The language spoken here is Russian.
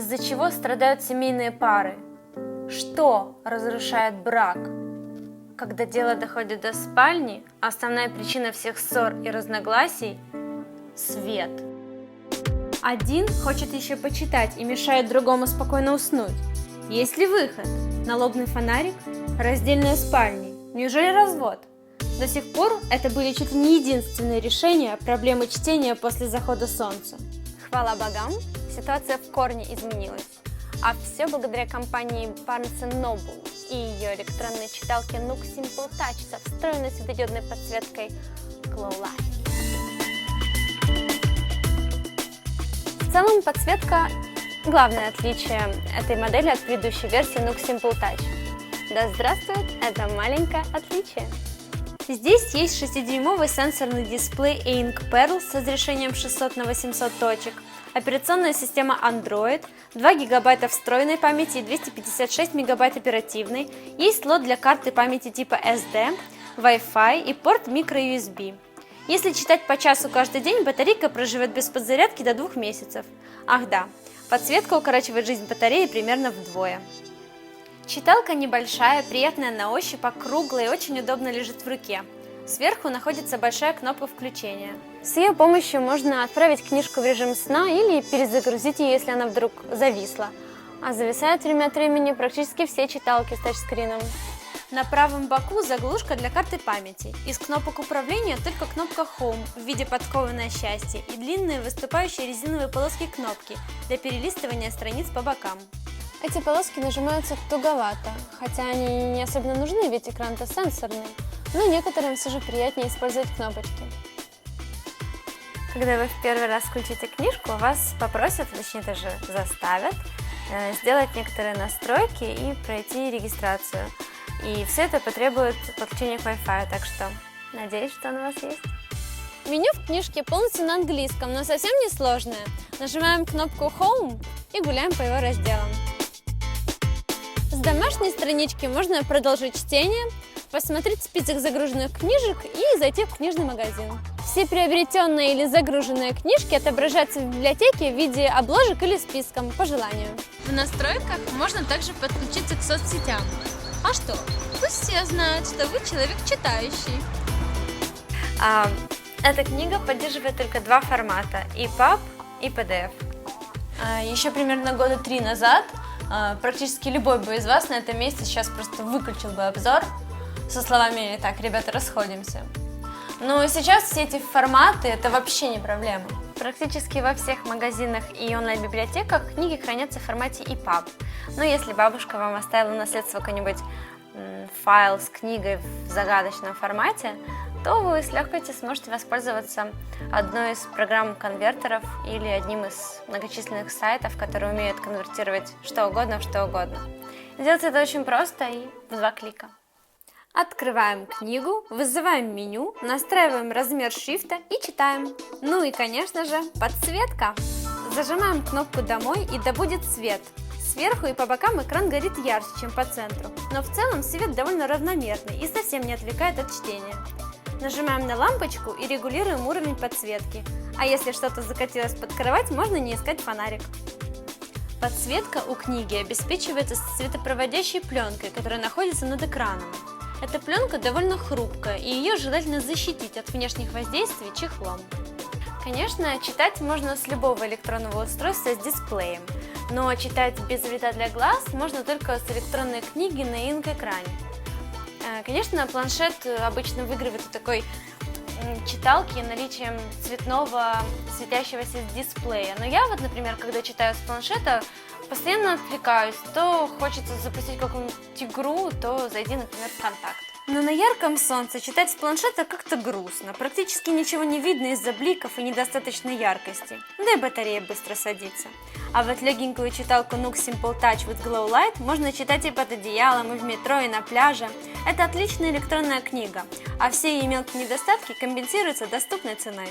Из-за чего страдают семейные пары? Что разрушает брак? Когда дело доходит до спальни, основная причина всех ссор и разногласий – свет. Один хочет еще почитать и мешает другому спокойно уснуть. Есть ли выход? Налобный фонарик? Раздельные спальни? Неужели развод? До сих пор это были чуть ли не единственные решения проблемы чтения после захода солнца. Хвала богам, ситуация в корне изменилась. А все благодаря компании Barnes & Noble и ее электронной читалке Nook Simple Touch со встроенной светодиодной подсветкой Glow Light. В целом подсветка – главное отличие этой модели от предыдущей версии Nook Simple Touch. Да здравствует это маленькое отличие! Здесь есть 6-дюймовый сенсорный дисплей Ink Pearl с разрешением 600 на 800 точек, операционная система Android, 2 ГБ встроенной памяти и 256 МБ оперативной, есть слот для карты памяти типа SD, Wi-Fi и порт microUSB. Если читать по часу каждый день, батарейка проживет без подзарядки до 2 месяцев. Ах да, подсветка укорачивает жизнь батареи примерно вдвое. Читалка небольшая, приятная на ощупь, округлая и очень удобно лежит в руке. Сверху находится большая кнопка включения. С ее помощью можно отправить книжку в режим сна или перезагрузить ее, если она вдруг зависла. А зависают время от времени практически все читалки с тачскрином. На правом боку заглушка для карты памяти. Из кнопок управления только кнопка Home в виде подковы на счастье и длинные выступающие резиновые полоски кнопки для перелистывания страниц по бокам. Эти полоски нажимаются туговато, хотя они не особенно нужны, ведь экран-то сенсорный, но некоторым все же приятнее использовать кнопочки. Когда вы в первый раз включите книжку, вас попросят, точнее даже заставят, сделать некоторые настройки и пройти регистрацию. И все это потребует подключения к Wi-Fi, так что надеюсь, что он у вас есть. Меню в книжке полностью на английском, но совсем не сложное. Нажимаем кнопку Home и гуляем по его разделам. С домашней странички можно продолжить чтение, посмотреть список загруженных книжек и зайти в книжный магазин. Все приобретенные или загруженные книжки отображаются в библиотеке в виде обложек или списком, по желанию. В настройках можно также подключиться к соцсетям. А что? Пусть все знают, что вы человек читающий. Эта книга поддерживает только 2 формата – EPUB и PDF. Еще примерно года 3 назад практически любой бы из вас на этом месте сейчас просто выключил бы обзор со словами «Так, ребята, расходимся». Но сейчас все эти форматы – это вообще не проблема. Практически во всех магазинах и онлайн-библиотеках книги хранятся в формате EPUB. Но если бабушка вам оставила в наследство какой-нибудь файл с книгой в загадочном формате, то вы с легкостью сможете воспользоваться одной из программ-конвертеров или одним из многочисленных сайтов, которые умеют конвертировать что угодно в что угодно. Сделать это очень просто и в 2 клика. Открываем книгу, вызываем меню, настраиваем размер шрифта и читаем. Ну и, конечно же, подсветка. Зажимаем кнопку «Домой» и да будет свет. Сверху и по бокам экран горит ярче, чем по центру, но в целом свет довольно равномерный и совсем не отвлекает от чтения. Нажимаем на лампочку и регулируем уровень подсветки. А если что-то закатилось под кровать, можно не искать фонарик. Подсветка у книги обеспечивается светопроводящей пленкой, которая находится над экраном. Эта пленка довольно хрупкая, и ее желательно защитить от внешних воздействий чехлом. Конечно, читать можно с любого электронного устройства с дисплеем, но читать без вреда для глаз можно только с электронной книги на Ink-экране. Конечно, планшет обычно выигрывает у такой читалки наличием цветного светящегося дисплея. Но я вот, например, когда читаю с планшета, постоянно отвлекаюсь. То хочется запустить какую-нибудь игру, то зайди, например, в «Контакт». Но на ярком солнце читать с планшета как-то грустно. Практически ничего не видно из-за бликов и недостаточной яркости. Да и батарея быстро садится. А вот легенькую читалку Nook Simple Touch with Glow Light можно читать и под одеялом, и в метро, и на пляже. Это отличная электронная книга, а все ее мелкие недостатки компенсируются доступной ценой.